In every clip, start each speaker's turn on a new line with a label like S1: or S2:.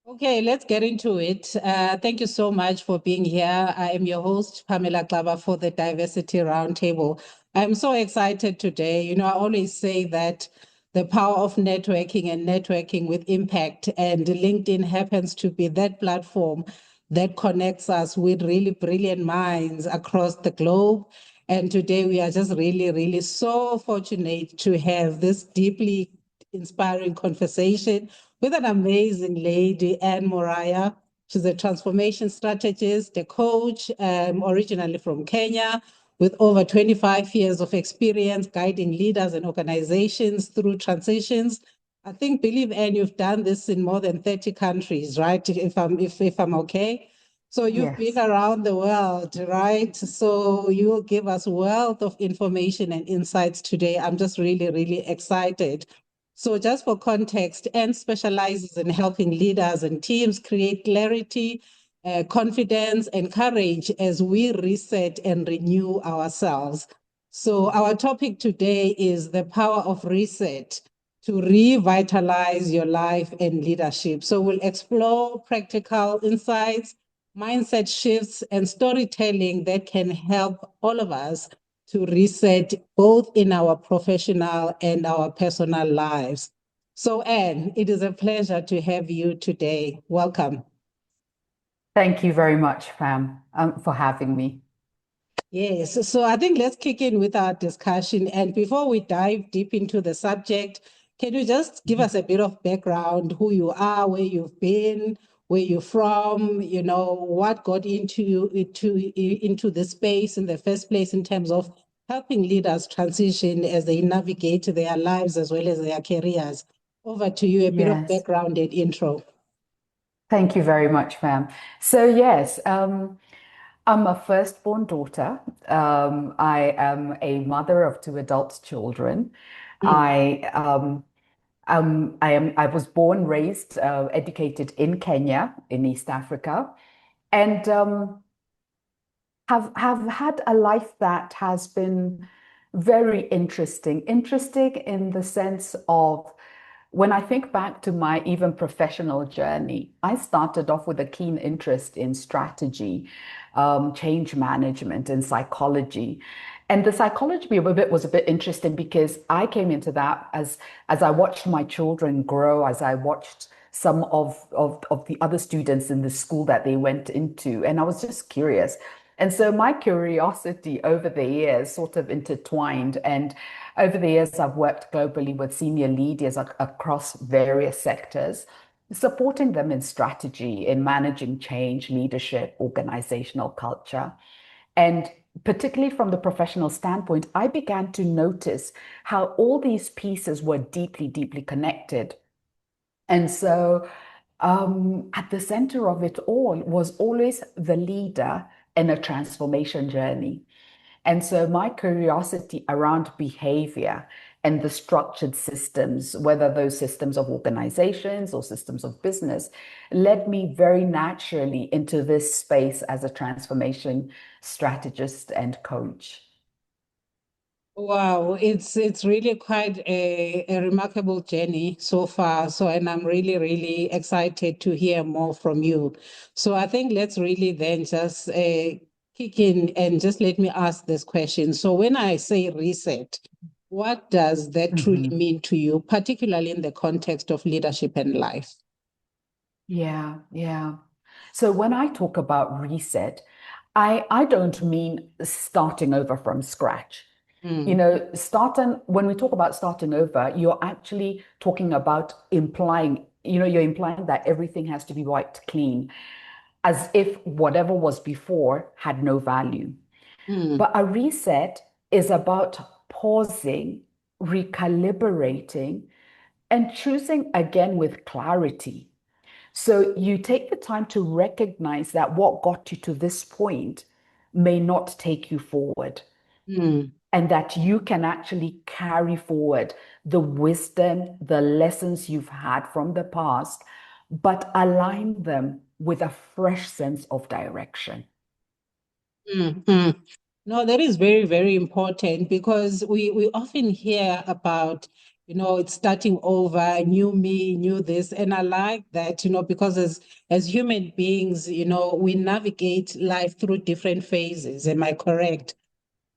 S1: Okay, let's get into it. Thank you so much for being here. I am your host, Pamela Klaba, for the Diversity Roundtable. I'm so excited today. I always say that the power of networking and networking with impact, and LinkedIn happens to be that platform that connects us with really brilliant minds across the globe. And today we are just really, really so fortunate to have this deeply inspiring conversation with an amazing lady, Muraya. She's a transformation strategist, a coach, originally from Kenya, with over 25 years of experience guiding leaders and organizations through transitions. I think, believe, Anne, you've done this in more than 30 countries, right? If I'm okay. So you've been
S2: Yes.
S1: around the world, right? So you will give us wealth of information and insights today. I'm just really, really excited. So just for context, Anne specializes in helping leaders and teams create clarity, confidence, and courage as we reset and renew ourselves. So our topic today is the power of reset to revitalize your life and leadership. So we'll explore practical insights, mindset shifts, and storytelling that can help all of us to reset both in our professional and our personal lives. So, Anne, it is a pleasure to have you today. Welcome.
S2: Thank you very much, Pam, for having me.
S1: Yes, so I think let's kick in with our discussion. And before we dive deep into the subject, can you just give us a bit of background, who you are, where you've been, where you're from, what got into the space in the first place in terms of helping leaders transition as they navigate their lives as well as their careers. Over to you, a bit of
S2: Yes.
S1: background and intro.
S2: Thank you very much, Pam. So, yes, I'm a firstborn daughter. I am a mother of two adult children.
S1: Mm.
S2: I was born, raised, educated in Kenya, in East Africa, and have had a life that has been very interesting. Interesting in the sense of when I think back to my even professional journey, I started off with a keen interest in strategy, change management, and psychology. And the psychology of it was a bit interesting because I came into that as I watched my children grow, as I watched some of the other students in the school that they went into, and I was just curious. And so my curiosity over the years sort of intertwined. And over the years, I've worked globally with senior leaders across various sectors, supporting them in strategy, in managing change, leadership, organizational culture. And particularly from the professional standpoint, I began to notice how all these pieces were deeply, deeply connected. And so at the center of it all was always the leader in a transformation journey. And so my curiosity around behavior and the structured systems, whether those systems of organizations or systems of business, led me very naturally into this space as a transformation strategist and coach.
S1: Wow, it's really quite a remarkable journey so far. So, and I'm really, really excited to hear more from you. So I think let's really then just kick in and just let me ask this question. So when I say reset, what does that truly
S2: Mhm.
S1: mean to you, particularly in the context of leadership and life?
S2: Yeah, yeah. So when I talk about reset, I don't mean starting over from scratch. You
S1: Mm,
S2: know, when we talk about starting over, you're actually talking about you're implying that everything has to be wiped clean, as if whatever was before had no value.
S1: mm,
S2: But a reset is about pausing, recalibrating, and choosing again with clarity. So you take the time to recognize that what got you to this point may not take you forward,
S1: mm.
S2: and that you can actually carry forward the wisdom, the lessons you've had from the past, but align them with a fresh sense of direction.
S1: No, that is very, very important because we often hear about it's starting over, new me, new this. And I like that, because as human beings, we navigate life through different phases. Am I correct?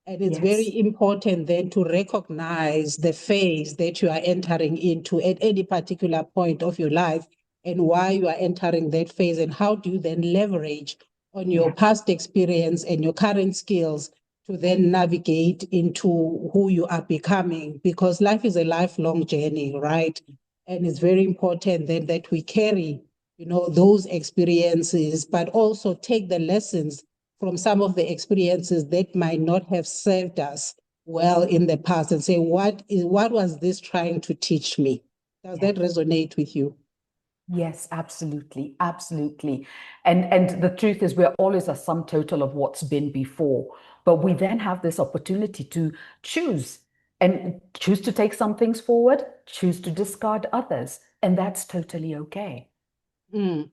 S1: And it's
S2: Yes.
S1: very important then to recognize the phase that you are entering into at any particular point of your life and why you are entering that phase, and how do you then leverage on your
S2: Yeah.
S1: past experience and your current skills to then navigate into who you are becoming, because life is a lifelong journey, right? And it's very important then that we carry, those experiences, but also take the lessons from some of the experiences that might not have served us well in the past and say, what was this trying to teach me? Does
S2: Yeah.
S1: that resonate with you?
S2: Yes, absolutely, absolutely. And the truth is we're always a sum total of what's been before. But we then have this opportunity to choose and choose to take some things forward, choose to discard others. And that's totally okay.
S1: Mm.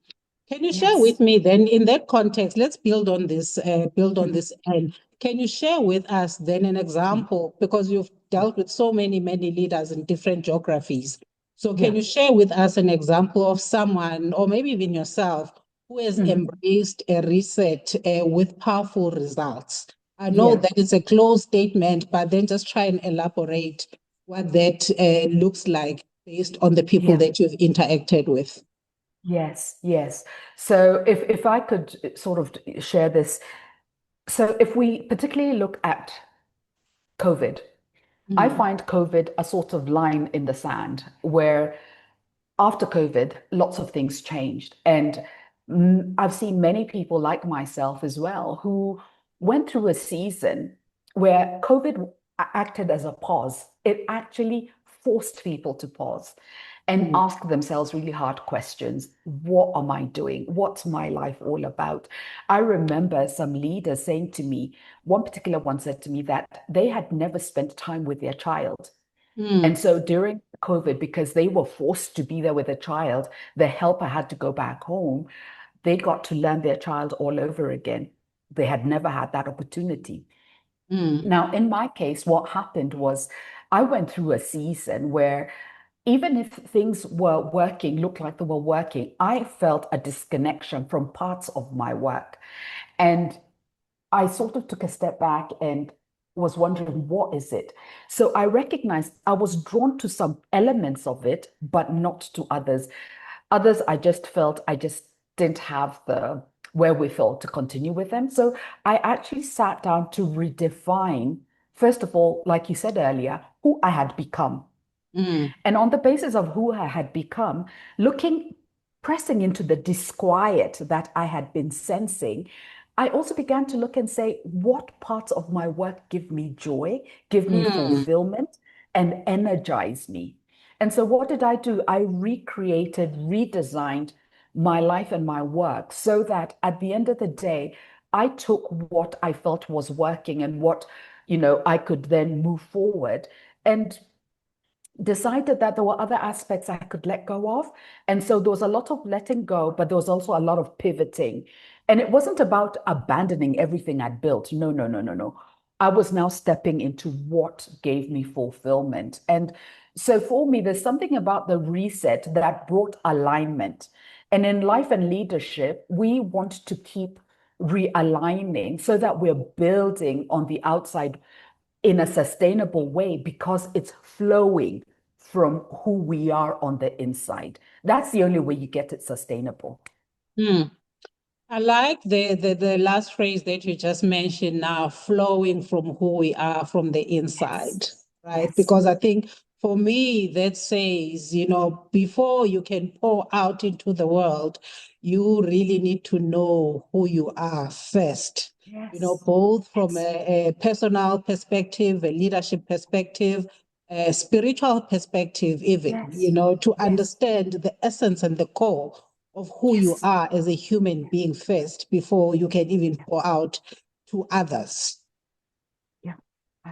S1: Can you share
S2: Yes.
S1: with me then, in that context, let's build on this,
S2: Mhm.
S1: and can you share with us then an example, because you've dealt with so many leaders in different geographies. So can
S2: Yeah.
S1: you share with us an example of someone, or maybe even yourself, who has
S2: Mhm.
S1: embraced a reset with powerful results? I know
S2: Yeah.
S1: that it's a closed statement, but then just try and elaborate what that looks like based on the people
S2: Yeah.
S1: that you've interacted with.
S2: Yes. Yes. So if I could sort of share this. So if we particularly look at COVID, I
S1: Mm,
S2: find COVID a sort of line in the sand where after COVID, lots of things changed. And I've seen many people like myself as well who went through a season where COVID acted as a pause. It actually forced people to pause and
S1: mm,
S2: ask themselves really hard questions. What am I doing? What's my life all about? I remember some leaders saying to me, one particular one said to me that they had never spent time with their child. And
S1: mm,
S2: so during COVID, because they were forced to be there with a child, the helper had to go back home. They got to learn their child all over again. They had never had that opportunity.
S1: mm,
S2: Now, in my case, what happened was I went through a season where even if things were working, looked like they were working, I felt a disconnection from parts of my work. And I sort of took a step back and was wondering, what is it? So I recognized I was drawn to some elements of it, but not to others. Others, I just felt I just didn't have the wherewithal to continue with them. So I actually sat down to redefine, first of all, like you said earlier, who I had become.
S1: mm,
S2: And on the basis of who I had become, pressing into the disquiet that I had been sensing, I also began to look and say, what parts of my work give me joy, give me
S1: mm,
S2: fulfillment, and energize me? And so, what did I do? I recreated, redesigned my life and my work so that at the end of the day, I took what I felt was working and what, I could then move forward. And decided that there were other aspects I could let go of. And so there was a lot of letting go, but there was also a lot of pivoting. And it wasn't about abandoning everything I'd built. No, no, no, no, no. I was now stepping into what gave me fulfillment. And so for me, there's something about the reset that brought alignment. And in life and leadership, we want to keep realigning so that we're building on the outside in a sustainable way because it's flowing from who we are on the inside. That's the only way you get it sustainable.
S1: mm. I like the last phrase that you just mentioned now, flowing from who we are from the
S2: Yes.
S1: inside, right?
S2: Yes.
S1: Because I think for me, that says, before you can pour out into the world, you really need to know who you are first,
S2: Yes.
S1: both from
S2: Yes.
S1: a personal perspective, a leadership perspective, a spiritual perspective, even,
S2: Yes.
S1: to
S2: Yes.
S1: understand the essence and the core of who you
S2: Yes.
S1: are as a human being first before you can even pour out to others.
S2: Yeah.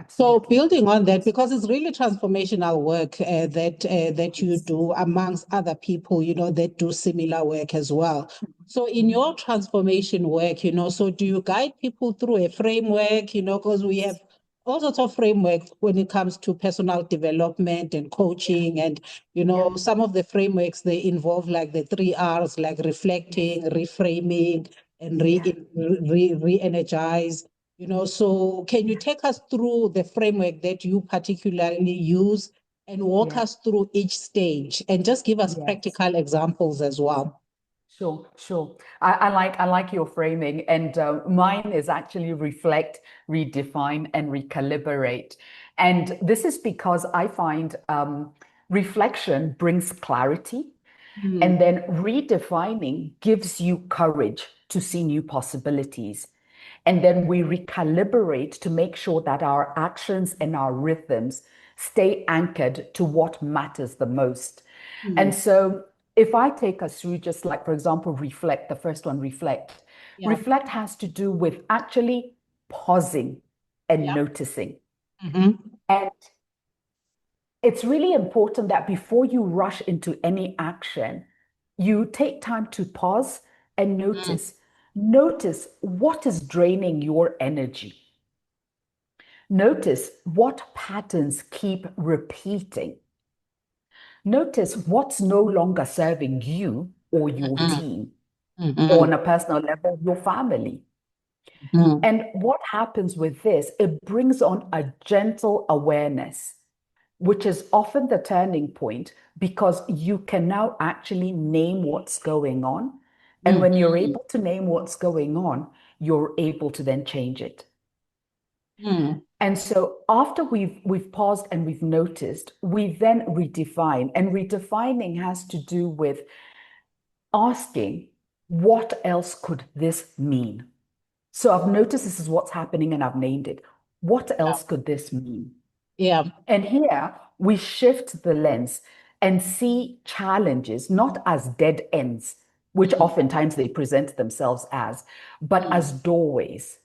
S1: So
S2: Absolutely.
S1: building on that, because it's really transformational work that you
S2: Yes.
S1: do amongst other people, that do similar work as well. So in
S2: Mhm.
S1: your transformation work, so do you guide people through a framework, because we have
S2: Yes.
S1: all sorts of frameworks when it comes to personal development and
S2: Yeah.
S1: coaching. And,
S2: Yeah.
S1: some of the frameworks, they involve like the 3 R's, like
S2: Yes.
S1: reflecting, reframing, and
S2: Yeah.
S1: re-energize. So can you take us through the framework that you particularly use and walk
S2: Yeah.
S1: us through each stage and just give us
S2: Yes.
S1: practical examples as well?
S2: Sure, sure. I like your framing, and mine is actually reflect, redefine, and recalibrate. And this is because I find reflection brings clarity,
S1: Mm,
S2: and then redefining gives you courage to see new possibilities. And then we recalibrate to make sure that our actions and our rhythms stay anchored to what matters the most. And
S1: mm,
S2: so, if I take us through, just like, for example, reflect, the first one, reflect.
S1: yeah,
S2: Reflect has to do with actually pausing and
S1: yeah.
S2: noticing.
S1: Mm-hmm.
S2: And it's really important that before you rush into any action, you take time to pause and
S1: Mm,
S2: notice. Notice what is draining your energy. Notice what patterns keep repeating. Notice what's no longer serving you or your
S1: mm-hmm.
S2: team, or on
S1: Mm-hmm.
S2: a personal level, your family.
S1: Mm-hmm.
S2: And what happens with this? It brings on a gentle awareness, which is often the turning point because you can now actually name what's going on. And when you're
S1: Mm-hmm.
S2: able to name what's going on, you're able to then change it.
S1: Mm,
S2: And so after we've paused and we've noticed, we then redefine. And redefining has to do with asking, what else could this mean? So I've noticed this is what's happening and I've named it. What
S1: yeah,
S2: else could this mean?
S1: yeah.
S2: And here we shift the lens and see challenges not as dead ends, which
S1: Mm,
S2: oftentimes they present themselves as, but
S1: mm,
S2: as doorways.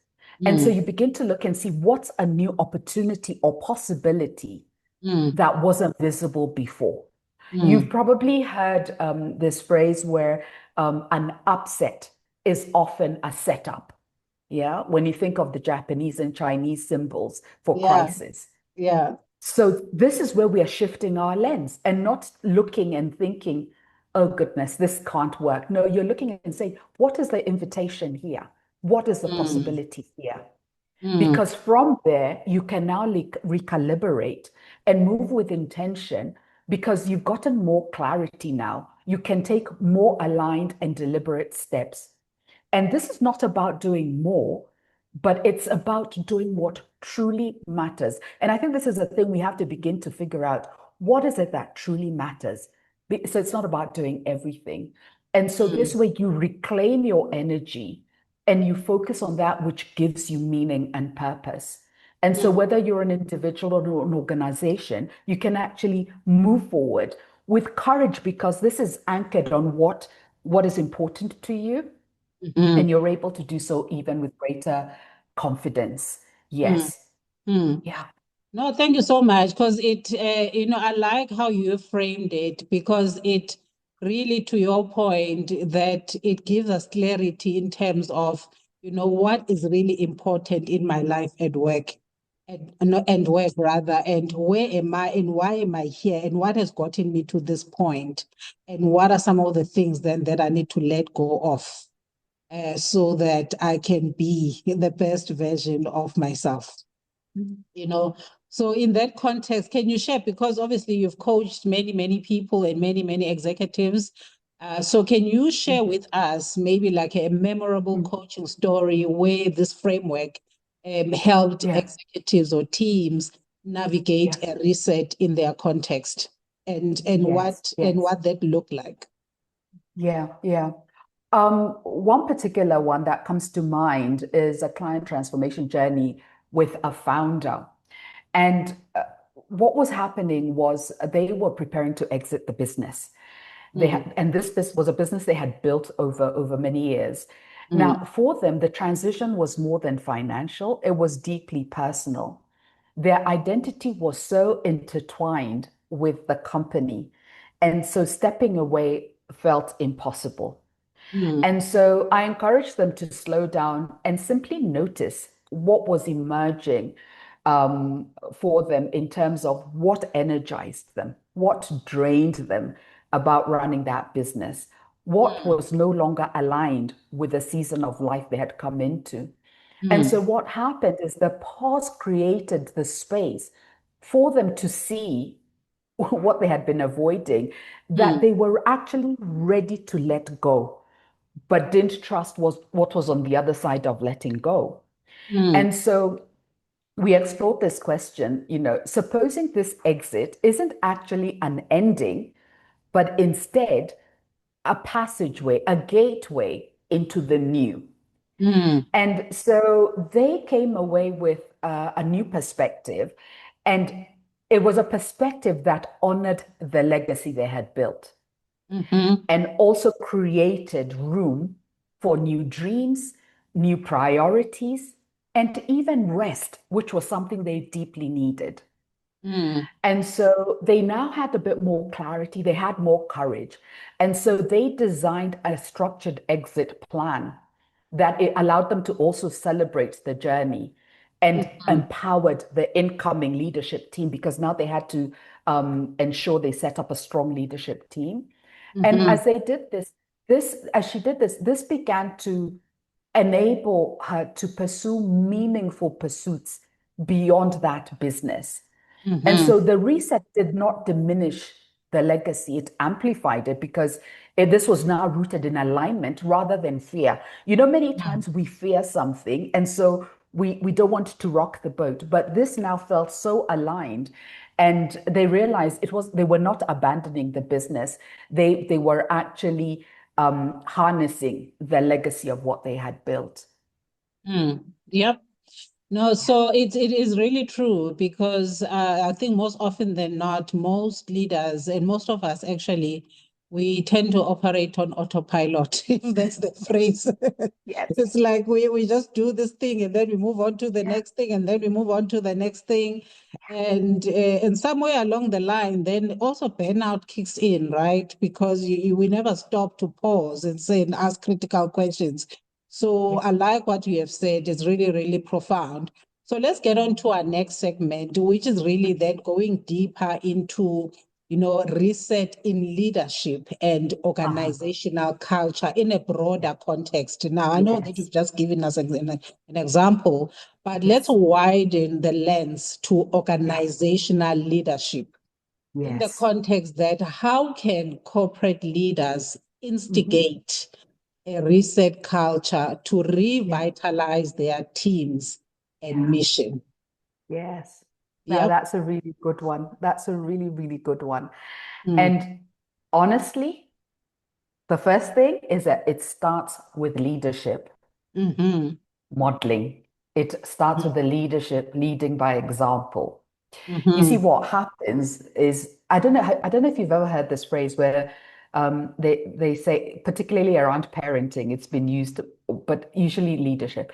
S2: And so
S1: mm,
S2: you begin to look and see what's a new opportunity or possibility
S1: mm,
S2: that wasn't visible before. You've
S1: mm,
S2: probably heard this phrase where an upset is often a setup. Yeah, when you think of the Japanese and Chinese symbols for
S1: yeah,
S2: crisis.
S1: yeah.
S2: So this is where we are shifting our lens and not looking and thinking, oh goodness, this can't work. No, you're looking and saying, what is the invitation here? What is the
S1: Mm,
S2: possibility here?
S1: mm,
S2: Because from there, you can now recalibrate and move with intention because you've gotten more clarity now. You can take more aligned and deliberate steps. And this is not about doing more, but it's about doing what truly matters. And I think this is a thing we have to begin to figure out. What is it that truly matters? So it's not about doing everything. And so this
S1: mm,
S2: way you reclaim your energy and you focus on that which gives you meaning and purpose. And so
S1: mm,
S2: whether you're an individual or an organization, you can actually move forward with courage because this is anchored on what is important to you, and
S1: mm,
S2: you're able to do so even with greater confidence.
S1: mm,
S2: Yes.
S1: mm.
S2: Yeah.
S1: No, thank you so much. Because I like how you framed it because it really, to your point, that it gives us clarity in terms of, what is really important in my life at work and, no, and work rather, and where am I and why am I here and what has gotten me to this point and what are some of the things then that I need to let go of so that I can be the best version of myself
S2: Mhm.
S1: you know so in that context, can you share, because obviously you've coached many people and many executives, so can you share with us maybe like a memorable
S2: Mhm.
S1: coaching story where this framework helped
S2: Yeah.
S1: executives or teams navigate
S2: Yeah.
S1: a reset in their context, and
S2: Yes. Yes.
S1: what that looked like?
S2: Yeah. Yeah. One particular one that comes to mind is a client transformation journey with a founder. And what was happening was they were preparing to exit the business. They
S1: Mm,
S2: had, and this was a business they had built over many years. Now,
S1: mm,
S2: for them, the transition was more than financial, it was deeply personal. Their identity was so intertwined with the company. And so stepping away felt impossible.
S1: mm,
S2: And so I encouraged them to slow down and simply notice what was emerging. for them in terms of what energized them, what drained them about running that business, what
S1: Mm,
S2: was no longer aligned with the season of life they had come into. And so
S1: mm,
S2: what happened is the pause created the space for them to see what they had been avoiding, that
S1: mm,
S2: they were actually ready to let go, but didn't trust what was on the other side of letting go.
S1: mm,
S2: And so we explored this question, supposing this exit isn't actually an ending, but instead a passageway, a gateway into the new.
S1: mm,
S2: And so they came away with a new perspective, and it was a perspective that honored the legacy they had built
S1: mhm,
S2: and also created room for new dreams, new priorities, and even rest, which was something they deeply needed.
S1: mm,
S2: And so they now had a bit more clarity, they had more courage. And so they designed a structured exit plan that it allowed them to also celebrate the journey and
S1: mhm,
S2: empowered the incoming leadership team because now they had to ensure they set up a strong leadership team. And
S1: mhm,
S2: as they did as she did this, this began to enable her to pursue meaningful pursuits beyond that business. And
S1: mhm.
S2: so the reset did not diminish the legacy, it amplified it because this was now rooted in alignment rather than fear. Many
S1: Mm,
S2: times we fear something, and so we don't want to rock the boat. But this now felt so aligned, and they realized they were not abandoning the business. They were actually harnessing the legacy of what they had built.
S1: mm. Yep. No, so it is really true because I think most often than not, most leaders and most of us actually, we tend to operate on autopilot, if that's the phrase.
S2: Yes.
S1: It's like we just do this thing and then we move on to the
S2: Yeah.
S1: next thing and then we move on to the next thing. And somewhere along the line, then also burnout kicks in, right? Because we never stop to pause and say and ask critical questions. So
S2: Yeah.
S1: I like what you have said. It's really, really profound. So let's get on to our next segment, which is really then going deeper into, reset in leadership and
S2: Uh-huh.
S1: organizational culture in a
S2: Yeah.
S1: broader context. Now, I know that
S2: Yes.
S1: you've just given us an example, but let's
S2: Yes.
S1: widen the lens to
S2: Yes.
S1: organizational leadership in the
S2: Yes.
S1: context that how can corporate leaders
S2: Hmm.
S1: instigate a reset culture to
S2: Yeah.
S1: revitalize their teams and
S2: Yeah.
S1: mission?
S2: Yes. Now
S1: Yep.
S2: that's a really good one. That's a really, really good one.
S1: Mm,
S2: And honestly, the first thing is that it starts with leadership
S1: mm-hmm,
S2: modeling. It starts with the leadership leading by example. You see,
S1: mm-hmm,
S2: what happens is I don't know if you've ever heard this phrase where they say, particularly around parenting, it's been used, but usually leadership.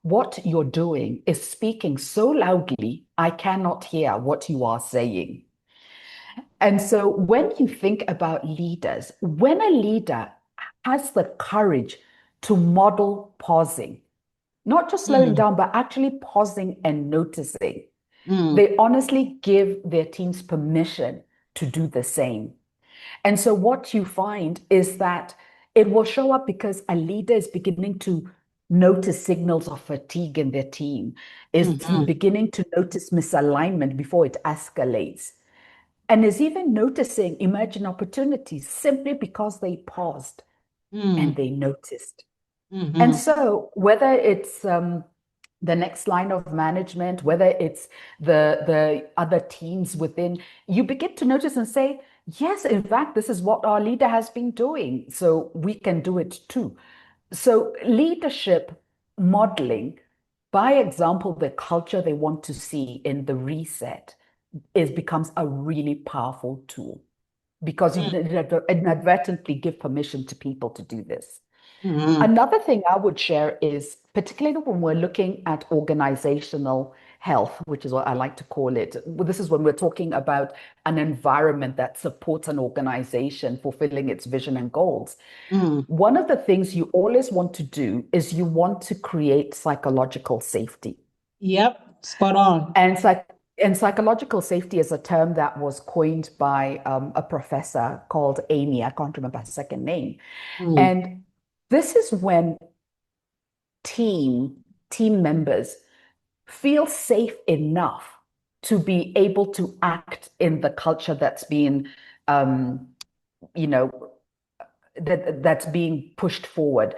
S2: What you're doing is speaking so loudly, I cannot hear what you are saying. And so when you think about leaders, when a leader has the courage to model pausing, not just slowing
S1: mm,
S2: down, but actually pausing and noticing,
S1: mm,
S2: they honestly give their teams permission to do the same. And so what you find is that it will show up because a leader is beginning to notice signals of fatigue in their team, is
S1: mm-hmm,
S2: beginning to notice misalignment before it escalates, and is even noticing emerging opportunities simply because they paused and
S1: mm,
S2: they noticed. And
S1: mm-hmm,
S2: so, whether it's the next line of management, whether it's the other teams within, you begin to notice and say, yes, in fact, this is what our leader has been doing, so we can do it too. So, leadership modeling, by example, the culture they want to see in the reset is becomes a really powerful tool because you inadvertently give permission to people to do this.
S1: mm-hmm,
S2: Another thing I would share is, particularly when we're looking at organizational health, which is what I like to call it. This is when we're talking about an environment that supports an organization fulfilling its vision and goals.
S1: mm,
S2: One of the things you always want to do is you want to create psychological safety.
S1: yep. Spot on.
S2: And psychological safety is a term that was coined by a professor called Amy. I can't remember her second name.
S1: Mm.
S2: And this is when team members feel safe enough to be able to act in the culture that's being, um, you know, that's being pushed forward.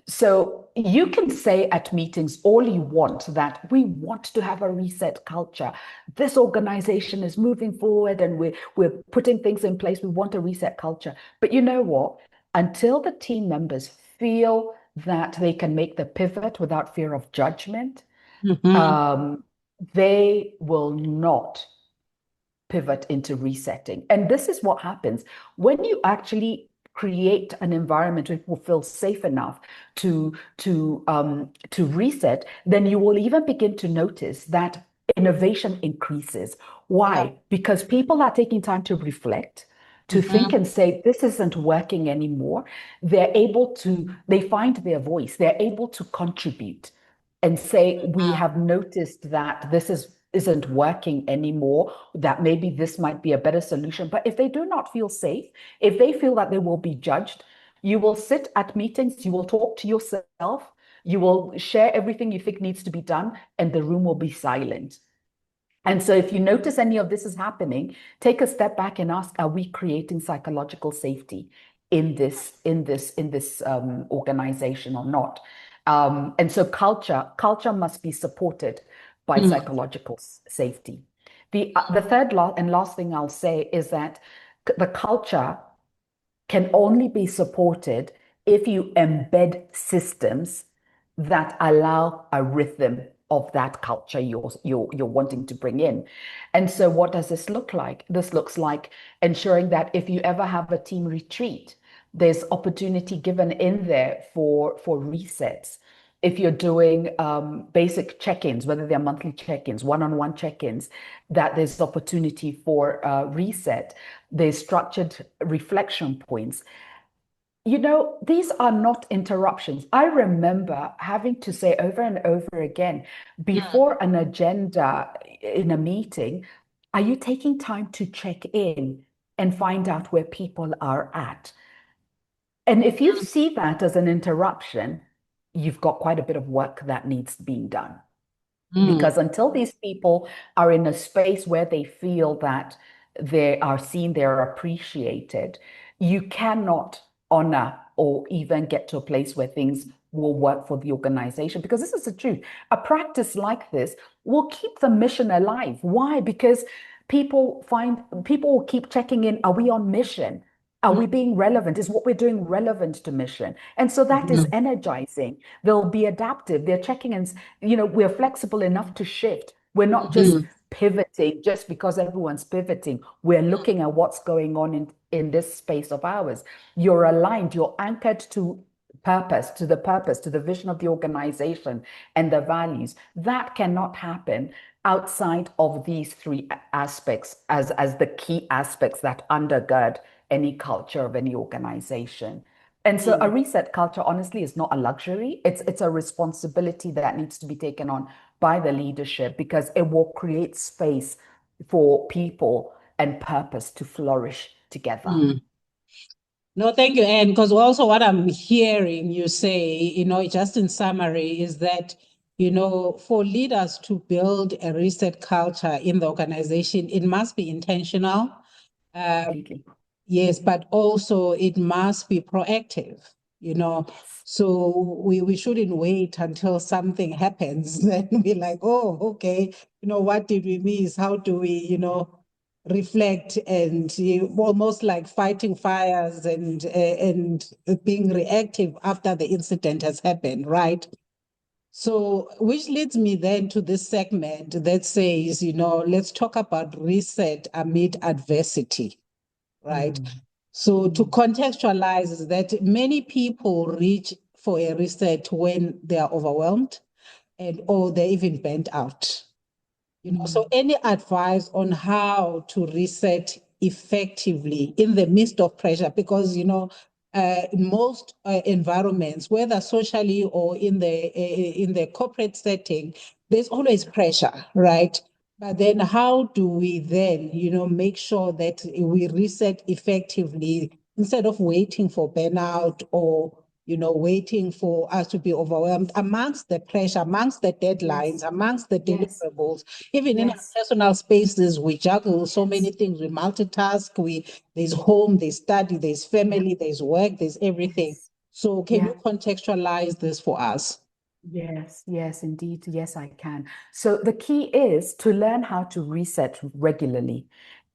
S2: So you can say at meetings all you want that we want to have a reset culture. This organization is moving forward and we're putting things in place. We want a reset culture. But you know what? Until the team members feel that they can make the pivot without fear of judgment,
S1: Mm-hmm.
S2: they will not pivot into resetting. And this is what happens when you actually create an environment where people feel safe enough to reset, then you will even begin to notice that innovation increases.
S1: Yeah.
S2: Why? Because people are taking time to reflect, to think
S1: Mm-hmm.
S2: and say, this isn't working anymore. They find their voice, they're able to contribute and say, we have noticed that isn't working anymore, that maybe this might be a better solution. But if they do not feel safe, if they feel that they will be judged, you will sit at meetings, you will talk to yourself, you will share everything you think needs to be done, and the room will be silent. And so if you notice any of this is happening, take a step back and ask, are we creating psychological safety in this organization or not? And so culture must be supported by
S1: Mm.
S2: psychological safety. The third and last thing I'll say is that the culture can only be supported if you embed systems that allow a rhythm of that culture you're wanting to bring in. And so what does this look like? This looks like ensuring that if you ever have a team retreat, there's opportunity given in there for resets. If you're doing basic check-ins, whether they're monthly check-ins, one-on-one check-ins, that there's opportunity for reset. There's structured reflection points. These are not interruptions. I remember having to say over and over again before an agenda in a meeting, are you taking time to check in and find out where people are at? And if you see that as an interruption, you've got quite a bit of work that needs being done.
S1: Mm.
S2: Because until these people are in a space where they feel that they are seen, they're appreciated, you cannot honor or even get to a place where things will work for the organization. Because this is the truth. A practice like this will keep the mission alive. Why? Because people will keep checking in. Are we on mission? Are we being relevant? Is what we're doing relevant to mission? And so that is
S1: Mm-hmm.
S2: energizing. They'll be adaptive. They're checking in, we're flexible enough to shift. We're not just
S1: Mm-hmm.
S2: pivoting just because everyone's pivoting. We're looking at what's going on in this space of ours. You're aligned, you're anchored to purpose, to the vision of the organization and the values. That cannot happen outside of these three aspects as the key aspects that undergird any culture of any organization. And so a reset culture, honestly, is not a luxury. It's a responsibility that needs to be taken on by the leadership because it will create space for people and purpose to flourish together.
S1: Mm. No, thank you, Anne, because also what I'm hearing you say, just in summary, is that, for leaders to build a reset culture in the organization, it must be intentional.
S2: Completely.
S1: Yes, but also it must be proactive, you know.
S2: Yes.
S1: So we shouldn't wait until something happens and be like, oh, okay, what did we miss? How do we, reflect and almost like fighting fires and being reactive after the incident has happened, right? So, which leads me then to this segment that says, let's talk about reset amid adversity, right?
S2: Mm,
S1: So to
S2: mm,
S1: contextualize is that many people reach for a reset when they are overwhelmed and or they're even burnt out. So
S2: mm.
S1: any advice on how to reset effectively in the midst of pressure? Because in most environments, whether socially or in the corporate setting, there's always pressure, right? But then how do we then, make sure that we reset effectively instead of waiting for burnout or, waiting for us to be overwhelmed amongst the pressure, amongst the deadlines,
S2: Yes.
S1: amongst the
S2: Yes.
S1: deliverables, even in our
S2: Yes.
S1: personal spaces, we juggle so many
S2: Yes.
S1: things, we multitask, there's home, there's study, there's
S2: Yeah.
S1: family, there's work, there's everything.
S2: Yes.
S1: So can
S2: Yeah.
S1: you contextualize this for us?
S2: Yes, yes, indeed. Yes, I can. So the key is to learn how to reset regularly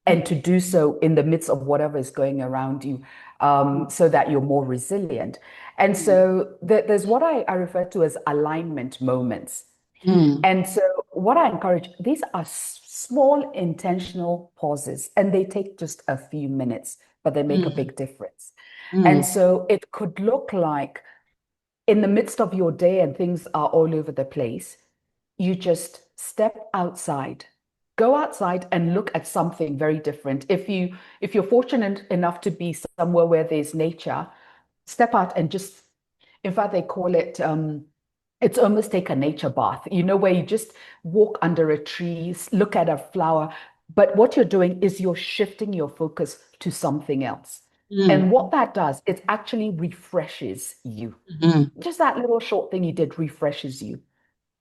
S2: and to do so in the midst of whatever is going around you, so that you're more resilient. And so there's what I refer to as alignment moments.
S1: Mm,
S2: And so what I encourage, these are small intentional pauses, and they take just a few minutes, but they make a
S1: mm,
S2: big difference. And
S1: mm,
S2: so it could look like in the midst of your day and things are all over the place, you just step outside. Go outside and look at something very different. If you're fortunate enough to be somewhere where there's nature, step out and just, in fact, they call it it's almost take a nature bath, where you just walk under a tree, look at a flower. But what you're doing is you're shifting your focus to something else.
S1: mm,
S2: And what that does, it actually refreshes you.
S1: mm,
S2: Just that little short thing you did refreshes you.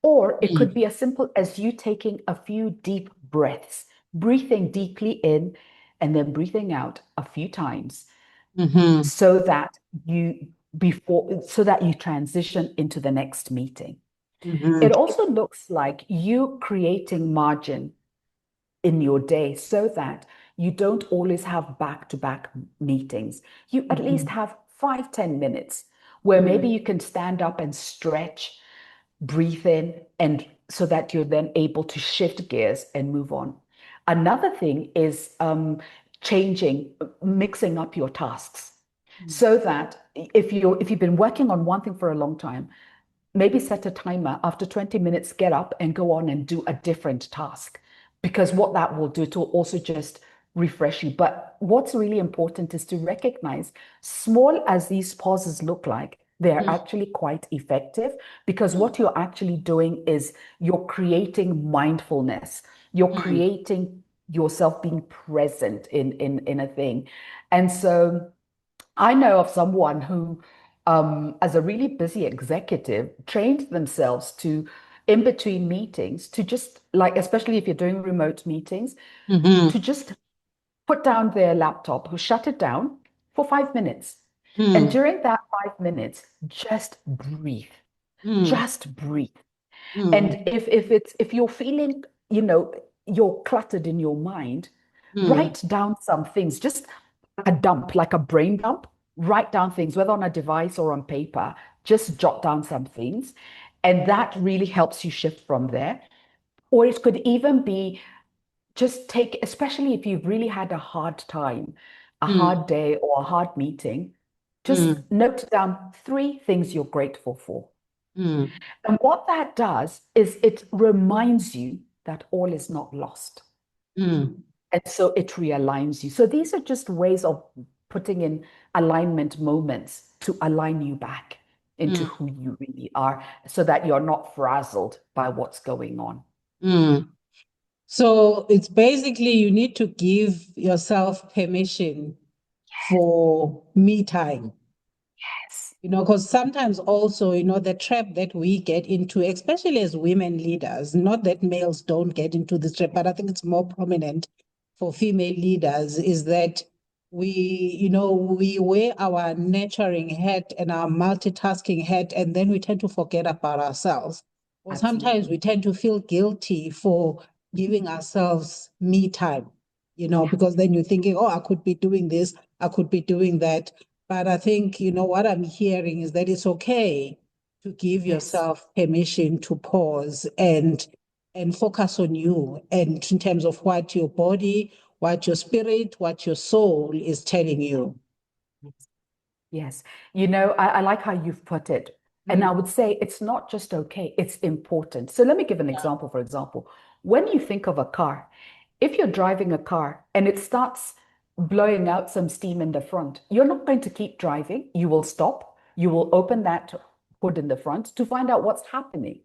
S2: Or it could
S1: mm,
S2: be as simple as you taking a few deep breaths, breathing deeply in and then breathing out a few times
S1: mm,
S2: so that you transition into the next meeting.
S1: mm,
S2: It also looks like you creating margin in your day so that you don't always have back-to-back meetings. You at least
S1: mm,
S2: have 5-10 minutes where maybe you can stand up and stretch, breathe in, and so that you're then able to shift gears and move on. Another thing is mixing up your tasks so that if you've been working on one thing for a long time, maybe set a timer after 20 minutes, get up and go on and do a different task. Because what that will do, it will also just refresh you. But what's really important is to recognize, small as these pauses look like, they're
S1: mm,
S2: actually quite effective because what you're actually doing is you're creating mindfulness. You're
S1: mm,
S2: creating yourself being present in a thing. And so I know of someone who, as a really busy executive, trained themselves to, in between meetings, to just like, especially if you're doing remote meetings,
S1: mm,
S2: to just put down their laptop, who shut it down for 5 minutes. And
S1: mm,
S2: during that 5 minutes, just breathe.
S1: mm,
S2: Just breathe.
S1: mm,
S2: And if you're feeling, you're cluttered in your mind,
S1: mm,
S2: write down some things, just a dump, like a brain dump. Write down things, whether on a device or on paper, just jot down some things. And that really helps you shift from there. Or it could even be just take, especially if you've really had a hard time, a
S1: mm,
S2: hard day or a hard meeting, just
S1: mm,
S2: note down 3 things you're grateful for.
S1: mm,
S2: And what that does is it reminds you that all is not lost.
S1: mm,
S2: And so it realigns you. So these are just ways of putting in alignment moments to align you back into
S1: mm,
S2: who you really are so that you're not frazzled by what's going on.
S1: mm. So it's basically you need to give yourself permission for me time.
S2: Yes.
S1: Because sometimes also, the trap that we get into, especially as women leaders, not that males don't get into this trap, but I think it's more prominent for female leaders, is that we wear our nurturing hat and our multitasking hat, and then we tend to forget about ourselves. Or sometimes we
S2: Absolutely.
S1: tend to feel guilty for giving ourselves me time,
S2: Yeah.
S1: because then you're thinking, oh, I could be doing this, I could be doing that. But I think, what I'm hearing is that it's okay to give
S2: Yes.
S1: yourself permission to pause and focus on you and in terms of what your body, what your spirit, what your soul is telling you.
S2: Yes. I like how you've put it. And I
S1: Mm,
S2: would say it's not just okay, it's important. So let me give an
S1: yeah.
S2: example. For example, when you think of a car, if you're driving a car and it starts blowing out some steam in the front. You're not going to keep driving. You will stop. You will open that hood in the front to find out what's happening.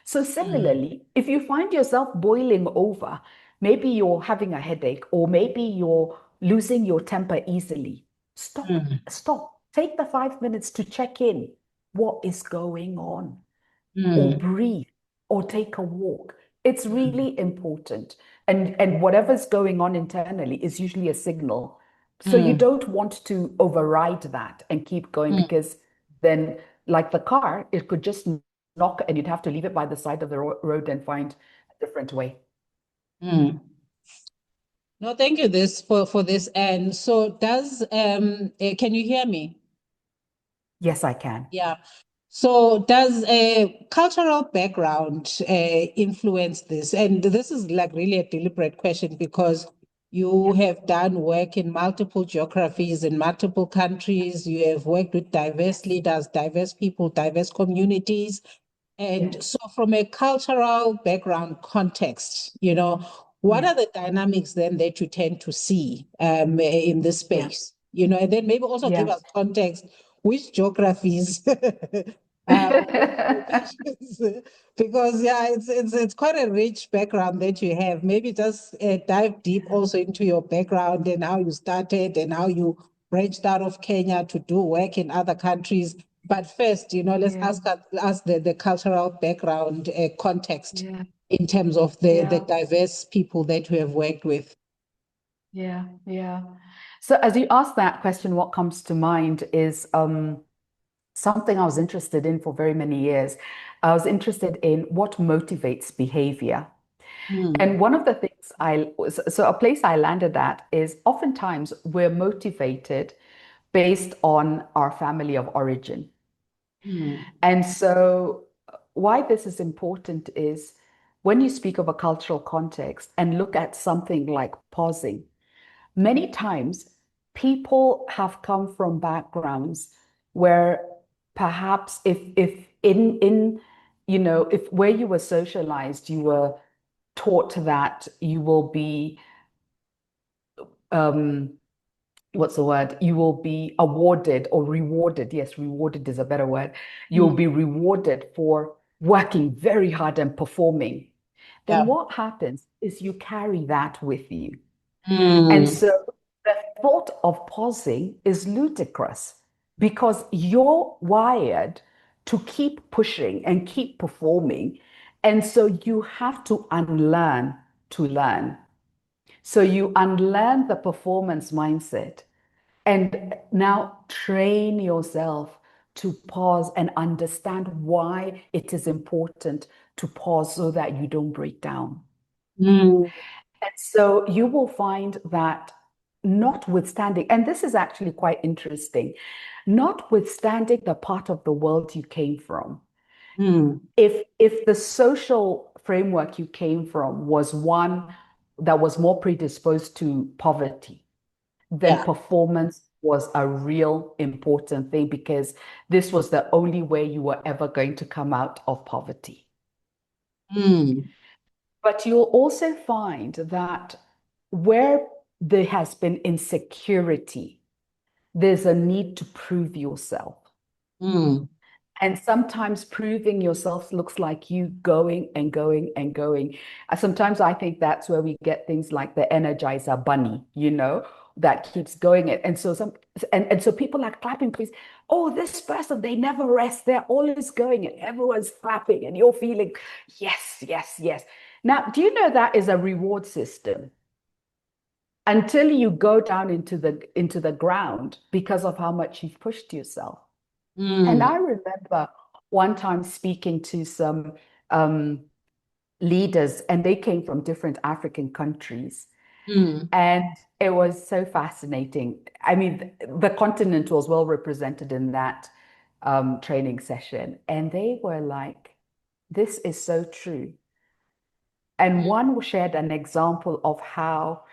S2: So,
S1: Mm,
S2: similarly, if you find yourself boiling over, maybe you're having a headache or maybe you're losing your temper easily, stop,
S1: mm,
S2: stop. Take the 5 minutes to check in. What is going on? Or
S1: mm,
S2: breathe or take a walk. It's
S1: mm,
S2: really important. And whatever's going on internally is usually a signal. So you
S1: mm,
S2: don't want to override that and keep going
S1: mm,
S2: because then, like the car, it could just knock and you'd have to leave it by the side of the road and find a different way.
S1: mm. No, thank you this for this. And so can you hear me?
S2: Yes, I can.
S1: Yeah. So does a cultural background influence this? And this is like really a deliberate question because you
S2: Yeah,
S1: have done work in multiple geographies, in multiple countries. You have worked with diverse
S2: yes,
S1: leaders, diverse people, diverse communities. And
S2: yes,
S1: so, from a cultural background context, what
S2: yeah,
S1: are the dynamics then that you tend to see in this
S2: yeah,
S1: space? And then maybe also give
S2: yeah.
S1: us context, which geographies, which locations, because yeah, it's quite a rich background that you have. Maybe just dive deep also into your background and how you started and how you branched out of Kenya to do work in other countries. But first, let's
S2: Yeah,
S1: ask the cultural background context
S2: yeah,
S1: in terms of the
S2: yeah,
S1: diverse people that you have worked with.
S2: yeah, yeah. So as you ask that question, what comes to mind is something I was interested in for very many years. I was interested in what motivates behavior.
S1: Mm,
S2: And one of the things so a place I landed at is oftentimes we're motivated based on our family of origin.
S1: mm,
S2: And so why this is important is when you speak of a cultural context and look at something like pausing, many times people have come from backgrounds where perhaps if in if where you were socialized you were taught that you will be um what's the word, you will be awarded or rewarded, yes, rewarded is a better word, you'll
S1: mm,
S2: be rewarded for working very hard and performing, then
S1: yeah.
S2: what happens is you carry that with you. And
S1: Mm,
S2: so the thought of pausing is ludicrous because you're wired to keep pushing and keep performing. And so you have to unlearn to learn. So you unlearn the performance mindset and now train yourself to pause and understand why it is important to pause so that you don't break down.
S1: mm,
S2: And so you will find that notwithstanding, and this is actually quite interesting, notwithstanding the part of the world you came from,
S1: mm,
S2: if the social framework you came from was one that was more predisposed to poverty, then
S1: yeah.
S2: performance was a real important thing because this was the only way you were ever going to come out of poverty.
S1: Mm,
S2: But you'll also find that where there has been insecurity, there's a need to prove yourself.
S1: mm,
S2: And sometimes proving yourself looks like you going and going and going. Sometimes I think that's where we get things like the Energizer Bunny, that keeps going. And so and so people are clapping, please. Oh, this person, they never rest. They're always going and everyone's clapping and you're feeling, yes, yes, yes. Now, do you know that is a reward system until you go down into the ground because of how much you've pushed yourself? And
S1: mm,
S2: I remember one time speaking to some um, leaders, and they came from different African countries.
S1: mm,
S2: And it was so fascinating. I mean, the continent was well represented in that training session. And they were like, this is so true. And one shared an example of how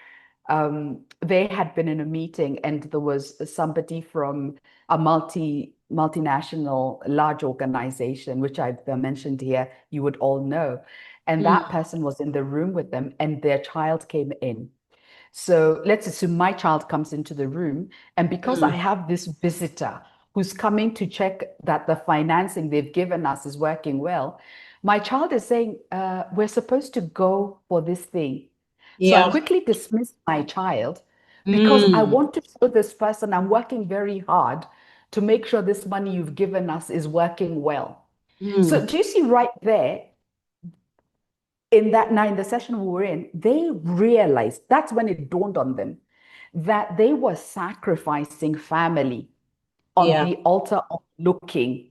S2: they had been in a meeting and there was somebody from a multinational large organization, which I've mentioned here, you would all know. And that
S1: mm,
S2: person was in the room with them and their child came in. So let's assume my child comes into the room, and because I
S1: Mm.
S2: have this visitor who's coming to check that the financing they've given us is working well, my child is saying, we're supposed to go for this thing. So I
S1: Yeah.
S2: quickly dismiss my child because I
S1: Mm.
S2: want to show this person I'm working very hard to make sure this money you've given us is working well. So
S1: Mm.
S2: do you see right there, in that now in the session we were in, they realized that's when it dawned on them that they were sacrificing family on
S1: Yeah.
S2: the altar of looking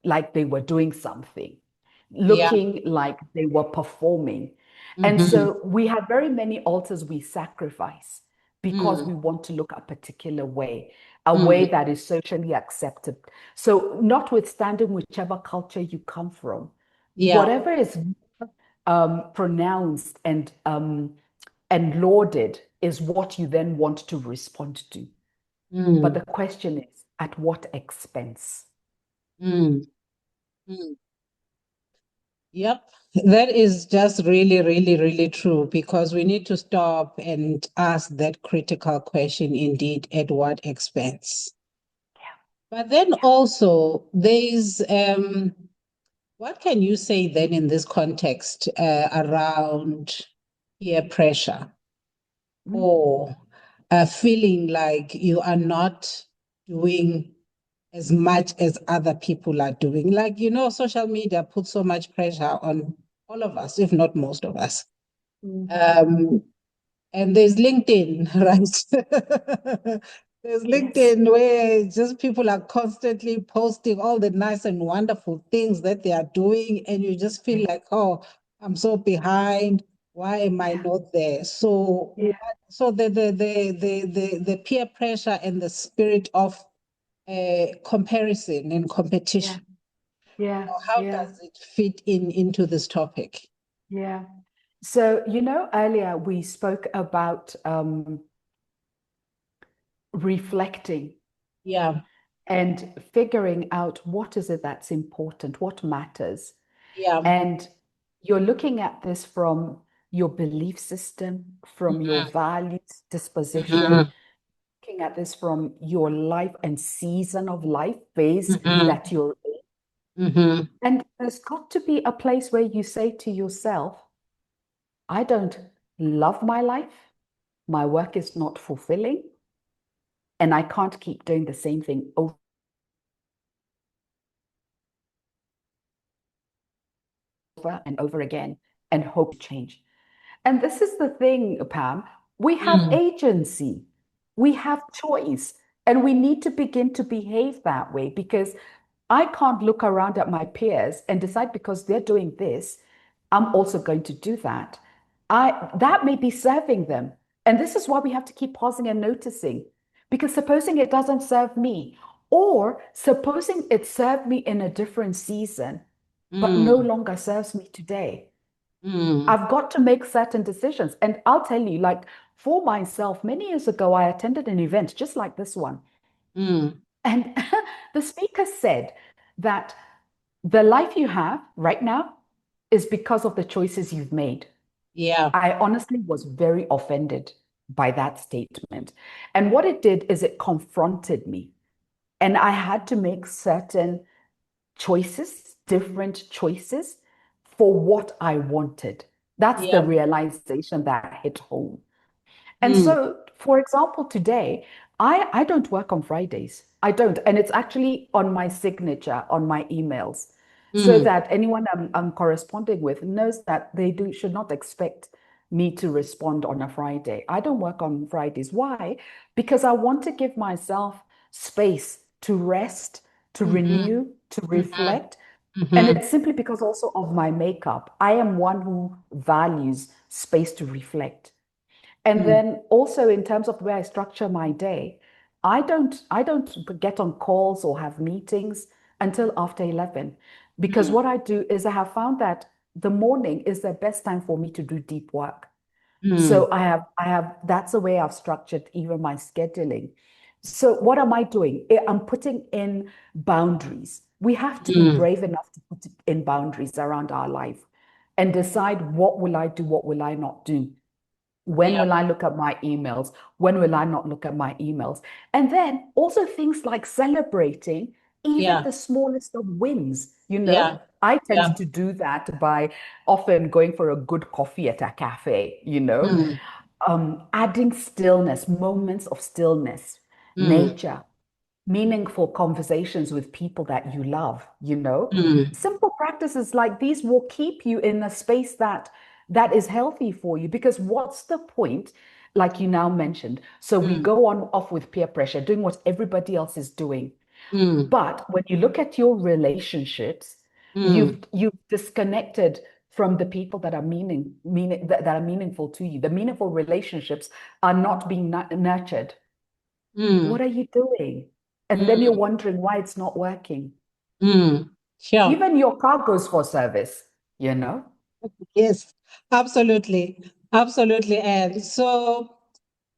S2: like they were doing something,
S1: Yeah.
S2: looking like they were performing. And
S1: Mm-hmm.
S2: so we have very many altars we sacrifice because
S1: Mm.
S2: we want to look a particular way, a way
S1: Mm.
S2: that is socially accepted. So, notwithstanding whichever culture you come from,
S1: Yeah.
S2: whatever is pronounced and lauded is what you then want to respond to. But
S1: Mm.
S2: the question is, at what expense?
S1: Mm. Mm. Yep. That is just really, really, really true because we need to stop and ask that critical question indeed, at what expense? But then also there's what can you say then in this context around peer pressure
S2: Mm,
S1: or feeling like you are not doing as much as other people are doing? Like, social media puts so much pressure on all of us, if not most of us.
S2: mm.
S1: Um, and there's LinkedIn, right? There's
S2: Yes.
S1: LinkedIn where just people are constantly posting all the nice and wonderful things that they are doing, and you just feel
S2: Yeah.
S1: like, oh, I'm so behind. Why am I
S2: Yeah.
S1: not there? So,
S2: Yeah.
S1: so the peer pressure and the spirit of comparison and
S2: Yeah.
S1: competition,
S2: Yeah.
S1: how
S2: Yeah.
S1: does it fit into this topic?
S2: Yeah. So, earlier we spoke about reflecting
S1: Yeah,
S2: and figuring out what is it that's important, what matters.
S1: yeah.
S2: And you're looking at this from your belief system, from your values, disposition,
S1: Mhm,
S2: looking at this from your life and season of life phase
S1: mhm,
S2: that you're in.
S1: mhm,
S2: And there's got to be a place where you say to yourself, I don't love my life, my work is not fulfilling, and I can't keep doing the same thing over and over again and hope to change. And this is the thing, Pam, we have
S1: mm,
S2: agency, we have choice, and we need to begin to behave that way because I can't look around at my peers and decide because they're doing this, I'm also going to do that. That may be serving them. And this is why we have to keep pausing and noticing. Because supposing it doesn't serve me, or supposing it served me in a different season, but no
S1: mm,
S2: longer serves me today.
S1: mm,
S2: I've got to make certain decisions. And I'll tell you, like for myself, many years ago, I attended an event just like this one.
S1: mm.
S2: And the speaker said that the life you have right now is because of the choices you've made.
S1: Yeah,
S2: I honestly was very offended by that statement. And what it did is it confronted me. And I had to make certain choices, different choices for what I wanted. That's the
S1: yeah,
S2: realization that hit home. And
S1: mm,
S2: so, for example, today, I don't work on Fridays. I don't. And it's actually on my signature on my emails so
S1: mm,
S2: that anyone I'm corresponding with knows that they should not expect me to respond on a Friday. I don't work on Fridays. Why? Because I want to give myself space to rest, to
S1: mhm,
S2: renew, to
S1: mhm,
S2: reflect. And
S1: mhm,
S2: it's simply because also of my makeup. I am one who values space to reflect. And
S1: mm,
S2: then also in terms of the way I structure my day, I don't get on calls or have meetings until after 11 because
S1: mm,
S2: what I do is I have found that the morning is the best time for me to do deep work.
S1: mm,
S2: So I have that's the way I've structured even my scheduling. So what am I doing? I'm putting in boundaries. We have to be
S1: mm,
S2: brave enough to put in boundaries around our life and decide what will I do, what will I not do. When
S1: Yeah.
S2: will I look at my emails? When will I not look at my emails? And then also things like celebrating even
S1: Yeah.
S2: the smallest of wins.
S1: Yeah.
S2: I tend
S1: Yeah.
S2: to do that by often going for a good coffee at a cafe,
S1: Mm,
S2: adding stillness, moments of stillness,
S1: mm,
S2: nature, meaningful conversations with people that you love,
S1: mm,
S2: simple practices like these will keep you in a space that is healthy for you, because what's the point, like you now mentioned, so we
S1: mm,
S2: go on off with peer pressure doing what everybody else is doing,
S1: mm,
S2: but when you look at your relationships,
S1: mm,
S2: you've disconnected from the people that are that are meaningful to you. The meaningful relationships are not being nurtured. What
S1: mm,
S2: are you doing? And then you're
S1: mm,
S2: wondering why it's not working.
S1: mm. Sure.
S2: Even your car goes for service, you know?
S1: Yes, absolutely. Absolutely. And so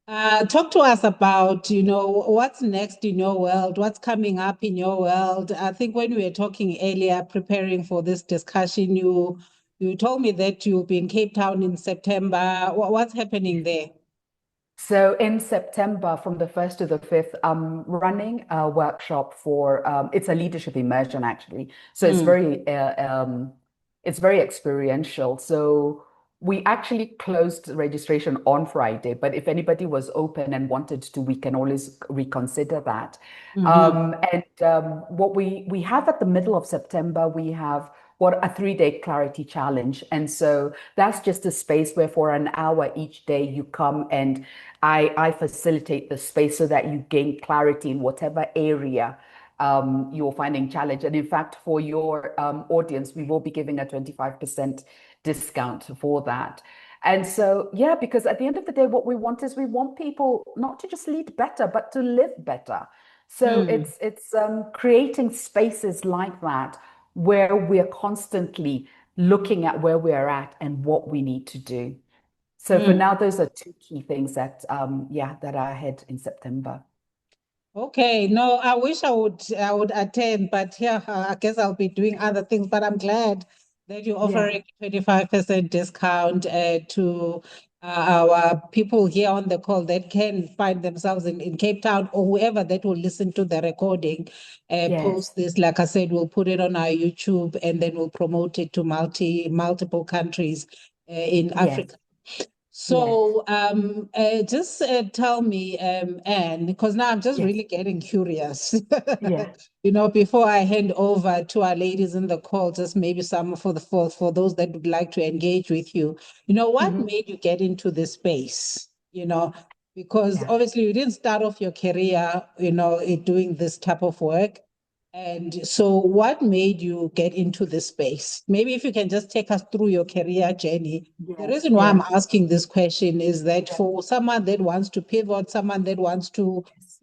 S1: talk to us about, what's next in your world, what's coming up in your world. I think when we were talking earlier, preparing for this discussion, you told me that you'll be in Cape Town in September. What's happening there?
S2: So in September, from the 1st to the 5th, I'm running a workshop for it's a leadership immersion actually. So
S1: Mm,
S2: it's very experiential. So we actually closed registration on Friday, but if anybody was open and wanted to, we can always reconsider that.
S1: mm-hmm,
S2: And what we have at the middle of September, we have what a 3-day clarity challenge. And so that's just a space where for an hour each day you come and I facilitate the space so that you gain clarity in whatever area you're finding challenge. And in fact, for your audience, we will be giving a 25% discount for that. And so, yeah, because at the end of the day, what we want is we want people not to just lead better, but to live better. So
S1: mm,
S2: it's creating spaces like that where we're constantly looking at where we're at and what we need to do. So for
S1: mm.
S2: now, those are two key things that that are ahead in September.
S1: Okay, no, I wish I would attend, but yeah, I guess I'll be doing other things. But I'm glad that you're
S2: Yeah.
S1: offering 25% discount to our people here on the call that can find themselves in Cape Town, or whoever that will listen to the recording,
S2: Yes.
S1: post this. Like I said, we'll put it on our YouTube and then we'll promote it to multiple countries in
S2: Yes.
S1: Africa.
S2: Yes.
S1: So just tell me, Anne, because now I'm just
S2: Yes.
S1: really getting curious.
S2: Yeah.
S1: Before I hand over to our ladies in the call, just maybe some for those that would like to engage with you. What
S2: Mhm.
S1: made you get into this space? Because
S2: Yeah.
S1: obviously you didn't start off your career, doing this type of work. And so what made you get into this space? Maybe if you can just take us through your career journey. The
S2: Yeah.
S1: reason why I'm
S2: Yeah.
S1: asking this question is that
S2: Yeah.
S1: for someone that wants to pivot, someone that wants to,
S2: Yes.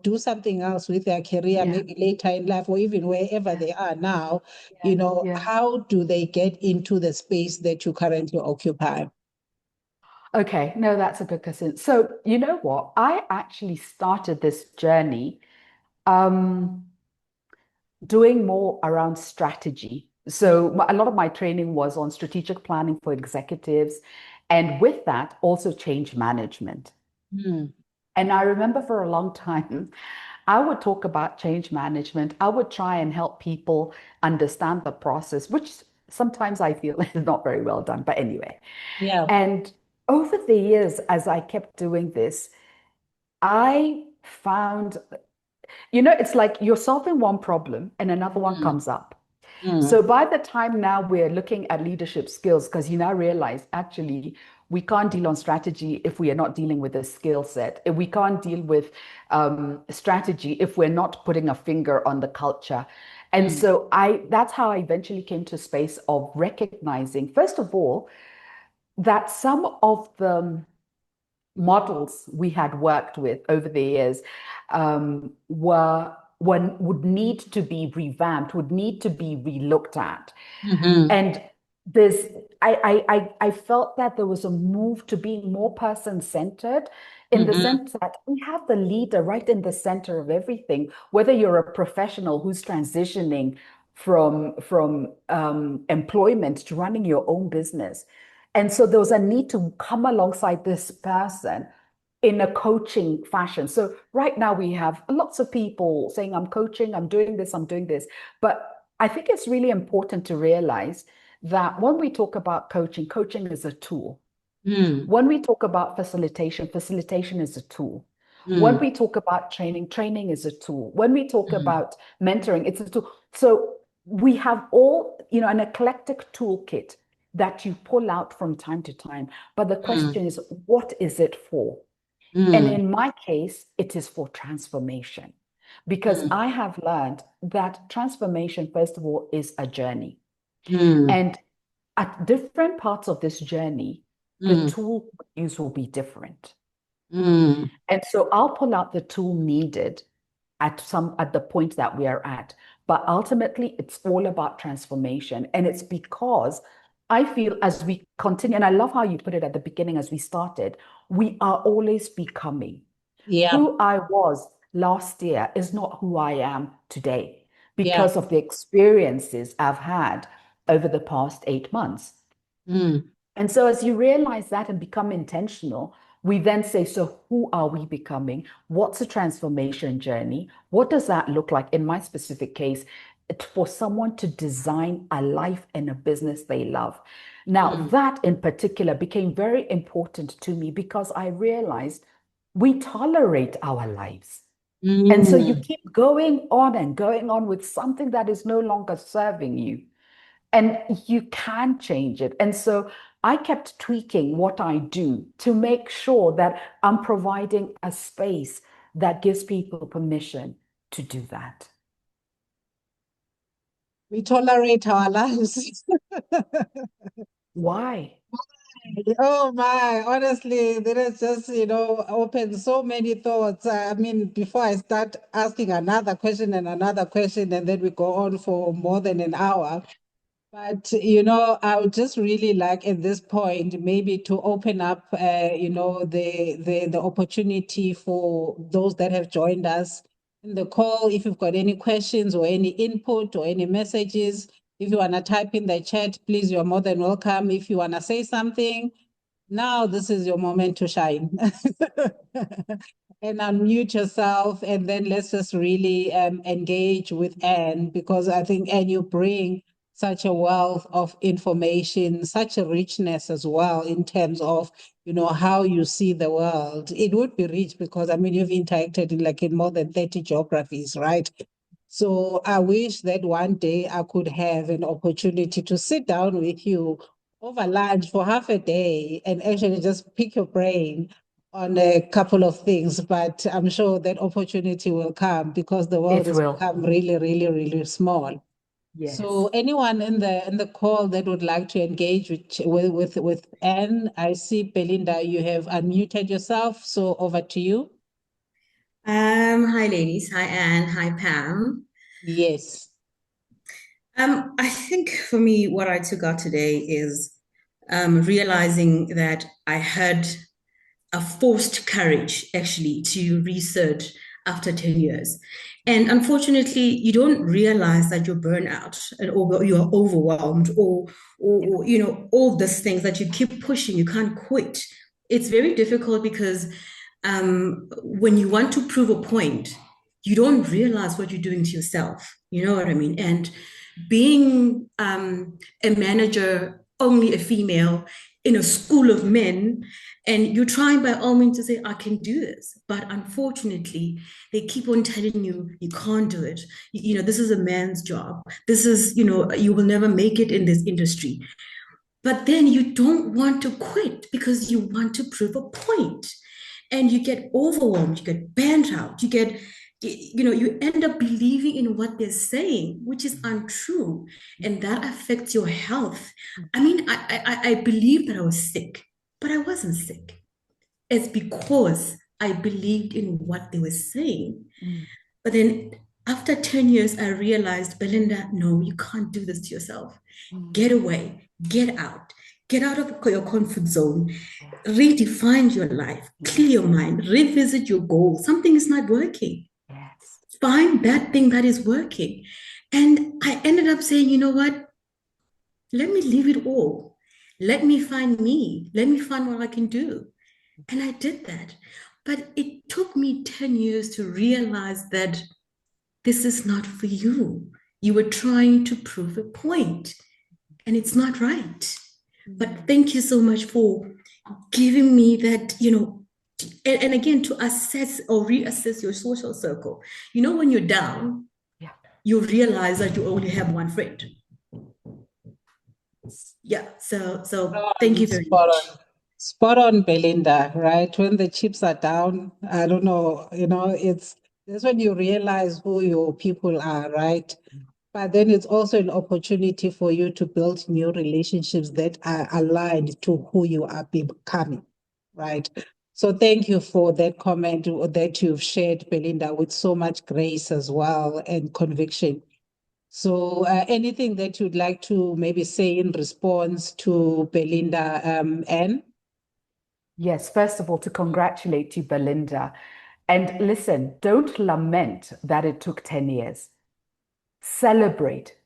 S1: do something else with their career,
S2: Yeah.
S1: maybe later in life or even wherever
S2: Yeah.
S1: they are now,
S2: Yeah. Yeah.
S1: how do they get into the space that you currently occupy?
S2: Okay. No, that's a good question. So you know what? I actually started this journey um, doing more around strategy. So a lot of my training was on strategic planning for executives, and with that, also change management.
S1: Mm,
S2: And I remember for a long time, I would talk about change management. I would try and help people understand the process, which sometimes I feel is not very well done. But anyway,
S1: yeah.
S2: and over the years, as I kept doing this, I found, it's like you're solving one problem and another one
S1: Mm,
S2: comes up. So
S1: mm,
S2: by the time now we're looking at leadership skills, because you now realize actually we can't deal on strategy if we are not dealing with a skill set. If we can't deal with strategy if we're not putting a finger on the culture. And
S1: mm,
S2: so that's how I eventually came to a space of recognizing, first of all, that some of the models we had worked with over the years were one would need to be revamped, would need to be relooked at.
S1: mm-hmm,
S2: And there's I felt that there was a move to being more person-centered in the
S1: mm-hmm,
S2: sense that we have the leader right in the center of everything, whether you're a professional who's transitioning from employment to running your own business. And so there was a need to come alongside this person in a coaching fashion. So right now we have lots of people saying, I'm coaching, I'm doing this, I'm doing this. But I think it's really important to realize that when we talk about coaching, coaching is a tool. When we talk about facilitation, facilitation is a tool. When we talk about training, training is a tool. When we talk about mentoring, it's a tool. So we have all, an eclectic toolkit that you pull out from time to time. But the question is, what is it for? And in my case, it is for transformation. Because I have learned that transformation, first of all, is a journey. And at different parts of this journey, the tool use will be different. And so I'll pull out the tool needed at the point that we are at. But ultimately, it's all about transformation. And it's because I feel as we continue, and I love how you put it at the beginning as we started, we are always becoming.
S1: Yeah.
S2: Who I was last year is not who I am today because of the experiences I've had over the past 8 months. And so as you realize that and become intentional, we then say, so who are we becoming? What's a transformation journey? What does that look like? In my specific case, it's for someone to design a life and a business they love. Now, that in particular became very important to me because I realized we tolerate our lives. And so you keep going on and going on with something that is no longer serving you. And you can change it. And so I kept tweaking what I do to make sure that I'm providing a space that gives people permission to do that.
S1: We tolerate our lives.
S2: Why?
S1: Oh my, honestly, that has just, opened so many thoughts. I mean, before I start asking another question and another question, and then we go on for more than an hour. But, I would just really like at this point maybe to open up, the opportunity for those that have joined us in the call. If you've got any questions or any input or any messages, if you want to type in the chat, please, you're more than welcome. If you want to say something, now this is your moment to shine. And unmute yourself, and then let's just really engage with Anne, because I think, Anne, you bring such a wealth of information, such a richness as well in terms of, how you see the world. It would be rich because, I mean, you've interacted in more than 30 geographies, right? So I wish that one day I could have an opportunity to sit down with you over lunch for half a day and actually just pick your brain on a couple of things. But I'm sure that opportunity will come because the world
S2: It
S1: has
S2: will.
S1: become really, really, really small. So
S2: Yes.
S1: anyone in the call that would like to engage with Anne, I see Belinda, you have unmuted yourself. So over to you.
S3: Hi ladies, hi Anne, hi Pam.
S1: Yes.
S3: I think for me, what I took out today is realizing that I had a forced courage actually to research after 10 years. And unfortunately, you don't realize that you're burnt out or you're overwhelmed or all these things that you keep pushing, you can't quit. It's very difficult because when you want to prove a point, you don't realize what you're doing to yourself. You know what I mean? And being a manager, only a female in a school of men, and you're trying by all means to say, I can do this. But unfortunately, they keep on telling you, you can't do it. This is a man's job. This is, you will never make it in this industry. But then you don't want to quit because you want to prove a point. And you get overwhelmed, you get burnt out, you end up believing in what they're saying, which is untrue. And that affects your health. I mean, I believe that I was sick, but I wasn't sick. It's because I believed in what they were saying. But then after 10 years, I realized, Belinda, no, you can't do this to yourself. Get away, get out of your comfort zone, redefine your life, clear your mind, revisit your goals. Something is not working.
S2: Yes.
S3: Find that thing that is working. And I ended up saying, you know what? Let me leave it all. Let me find me. Let me find what I can do. And I did that. But it took me 10 years to realize that this is not for you. You were trying to prove a point, and it's not right. But thank you so much for giving me that, and again, to assess or reassess your social circle. When you're down,
S2: Yeah.
S3: you realize that you only have one friend. Yeah. So thank you very
S1: Spot
S3: much.
S1: on. Spot on, Belinda, right? When the chips are down, I don't know, that's when you realize who your people are, right? But then it's also an opportunity for you to build new relationships that are aligned to who you are becoming, right? So thank you for that comment that you've shared, Belinda, with so much grace as well and conviction. So anything that you'd like to maybe say in response to Belinda, Anne?
S2: Yes, first of all, to congratulate you, Belinda. And listen, don't lament that it took 10 years. Celebrate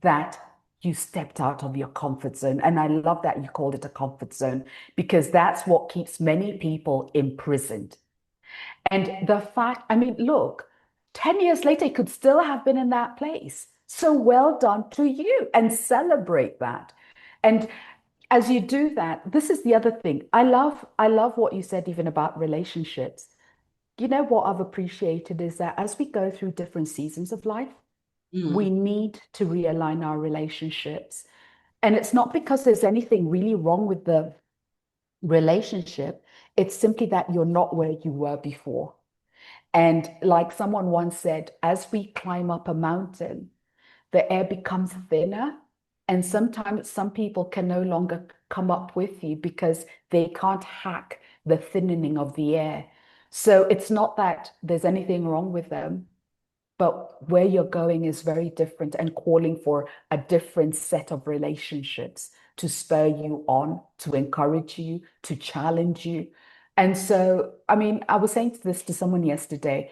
S2: that you stepped out of your comfort zone. And I love that you called it a comfort zone because that's what keeps many people imprisoned. And the fact, I mean, look, 10 years later, you could still have been in that place. So well done to you and celebrate that. And as you do that, this is the other thing. I love what you said even about relationships. You know what I've appreciated is that as we go through different seasons of life, we need to realign our relationships. And it's not because there's anything really wrong with the relationship, it's simply that you're not where you were before. And like someone once said, as we climb up a mountain, the air becomes thinner. And sometimes some people can no longer come up with you because they can't hack the thinning of the air. So it's not that there's anything wrong with them, but where you're going is very different and calling for a different set of relationships to spur you on, to encourage you, to challenge you. And so, I mean, I was saying this to someone yesterday.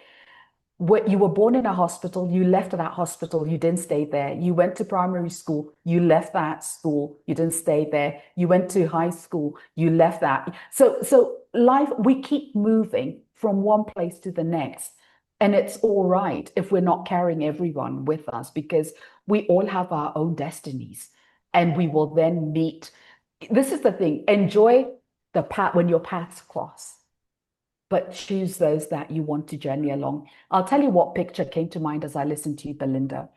S2: You were born in a hospital, you left that hospital, you didn't stay there. You went to primary school, you left that school, you didn't stay there. You went to high school, you left that. So life, we keep moving from one place to the next. And it's all right if we're not carrying everyone with us because we all have our own destinies and we will then meet. This is the thing, enjoy the path when your paths cross, but choose those that you want to journey along. I'll tell you what picture came to mind as I listened to you, Belinda.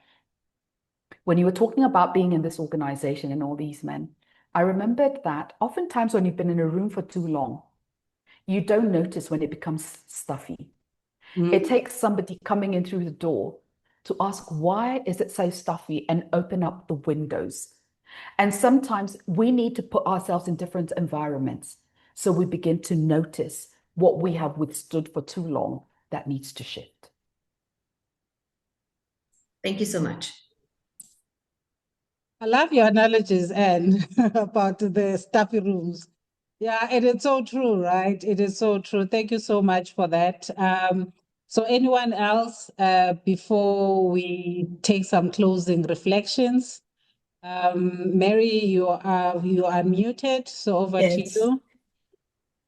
S2: When you were talking about being in this organization and all these men, I remembered that oftentimes when you've been in a room for too long, you don't notice when it becomes stuffy. It takes somebody coming in through the door to ask, why is it so stuffy, and open up the windows. And sometimes we need to put ourselves in different environments so we begin to notice what we have withstood for too long that needs to shift.
S3: Thank you so much.
S1: I love your analogies, Anne, about the stuffy rooms. Yeah, and it's so true, right? It is so true. Thank you so much for that. So anyone else, before we take some closing reflections? Mary, you are muted, so over to
S4: Yes.
S1: you.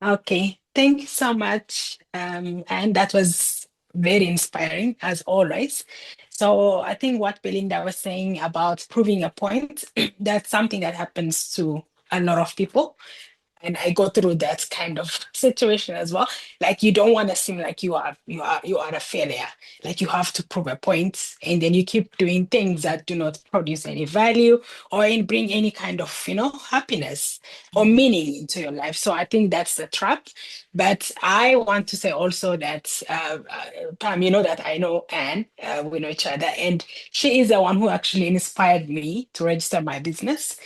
S4: Okay. Thank you so much. And that was very inspiring as always. So I think what Belinda was saying about proving a point, that's something that happens to a lot of people. And I go through that kind of situation as well. Like you don't want to seem like you are a failure. Like you have to prove a point, and then you keep doing things that do not produce any value or bring any kind of happiness or meaning into your life. So I think that's the trap. But I want to say also that Pam, you know that I know Anne, we know each other, and she is the one who actually inspired me to register my business,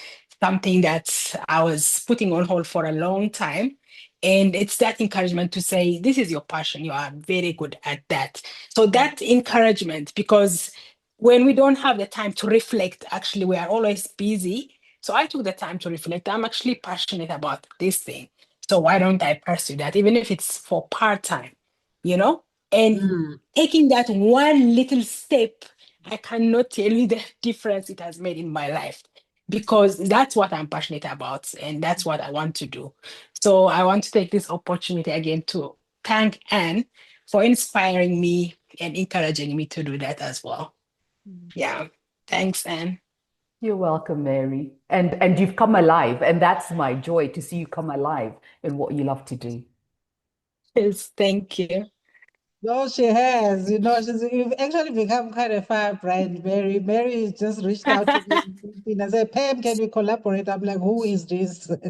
S4: something that I was putting on hold for a long time. And it's that encouragement to say, this is your passion. You are very good at that. So that encouragement, because when we don't have the time to reflect, actually, we are always busy. So I took the time to reflect. I'm actually passionate about this thing. So why don't I pursue that, even if it's for part-time, you know? And taking that one little step, I cannot tell you the difference it has made in my life. because that's what I'm passionate about and that's what I want to do. So I want to take this opportunity again to thank Anne for inspiring me and encouraging me to do that as well. Yeah. Thanks, Anne.
S2: You're welcome, Mary. And you've come alive, and that's my joy to see you come alive in what you love to do.
S4: Yes, thank you.
S1: No, she has. You've actually become kind of firebrand, Mary. Mary just reached out to me and said, Pam, can we collaborate? I'm like, who is this? But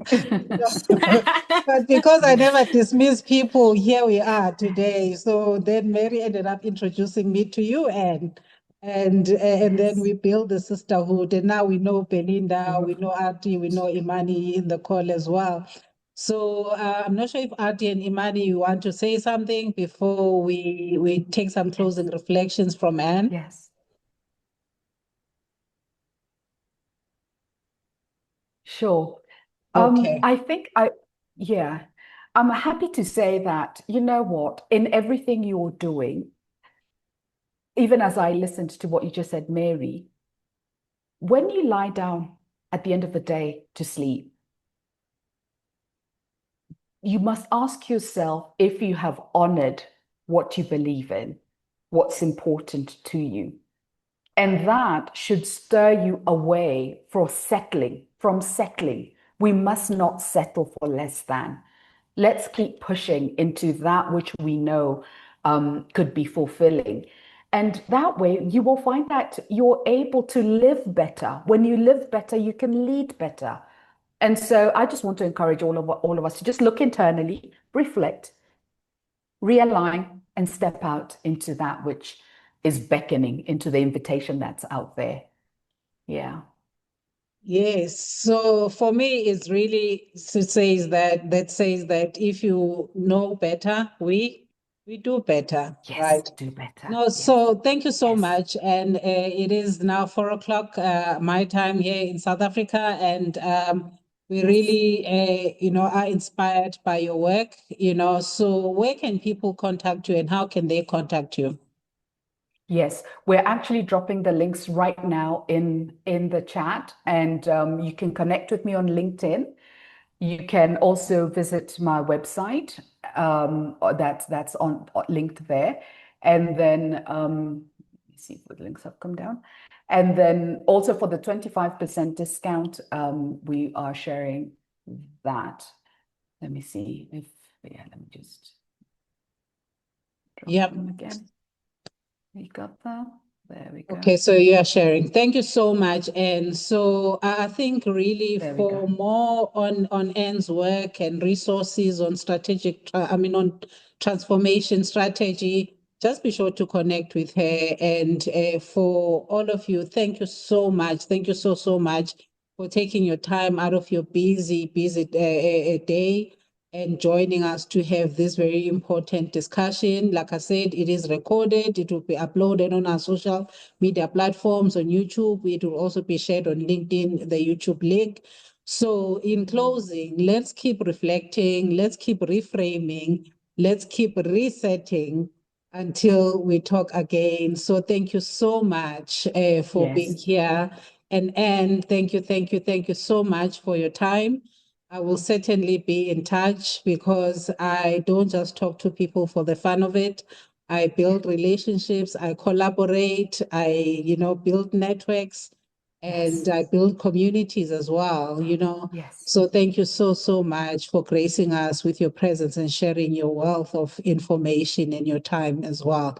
S1: because I never dismiss people, here we are today. So then Mary ended up introducing me to you, Anne. And then we built the sisterhood. And now we know Belinda, we know Artie, we know Imani in the call as well. So I'm not sure if Artie and Imani, you want to say something before we take some closing reflections from Anne?
S2: Yes. Sure.
S1: Okay.
S2: I'm happy to say that, you know what, in everything you're doing, even as I listened to what you just said, Mary, when you lie down at the end of the day to sleep, you must ask yourself if you have honored what you believe in, what's important to you. And that should stir you away from settling. We must not settle for less than. Let's keep pushing into that which we know could be fulfilling. And that way, you will find that you're able to live better. When you live better, you can lead better. And so I just want to encourage all of us to just look internally, reflect, realign, and step out into that which is beckoning, into the invitation that's out there. Yeah.
S1: Yes. So for me, it's really says that if you know better, we do better,
S2: Yes,
S1: right?
S2: do better.
S1: No,
S2: Yes.
S1: so thank you so
S2: Yes.
S1: much. And it is now 4 o'clock my time here in South Africa, and we really are inspired by your work. So where can people contact you, and how can they contact you?
S2: Yes, we're actually dropping the links right now in the chat, and you can connect with me on LinkedIn. You can also visit my website. That's on linked there, and then let me see if the links have come down. And then also for the 25% discount, we are sharing that. Let me see if let me just drop them again. We got that. There we go.
S1: Okay, so you are sharing. Thank you so much. And so I think really
S2: There we
S1: for
S2: go.
S1: more on Anne's work and resources on on transformation strategy, just be sure to connect with her. And for all of you, thank you so much. Thank you so much for taking your time out of your busy day and joining us to have this very important discussion. Like I said, it is recorded. It will be uploaded on our social media platforms on YouTube. It will also be shared on LinkedIn, the YouTube link. So in closing, let's keep reflecting, let's keep reframing, let's keep resetting until we talk again. So thank you so much for being here. And thank you so much for your time. I will certainly be in touch because I don't just talk to people for the fun of it. I build relationships, I collaborate, I build networks, and I build communities as well,
S2: Yes.
S1: So thank you so much for gracing us with your presence and sharing your wealth of information and your time as well.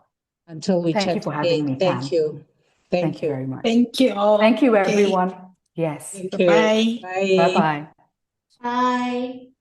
S1: Until we
S2: Thank
S1: chat
S2: you for
S1: again.
S2: having me,
S1: Thank
S2: Pam.
S1: you.
S2: Thank you very much.
S4: Thank you all.
S2: Thank you,
S4: Okay.
S2: everyone. Yes.
S1: Thank you.
S4: Bye-bye.
S1: Bye.
S2: Bye-bye.
S3: Bye.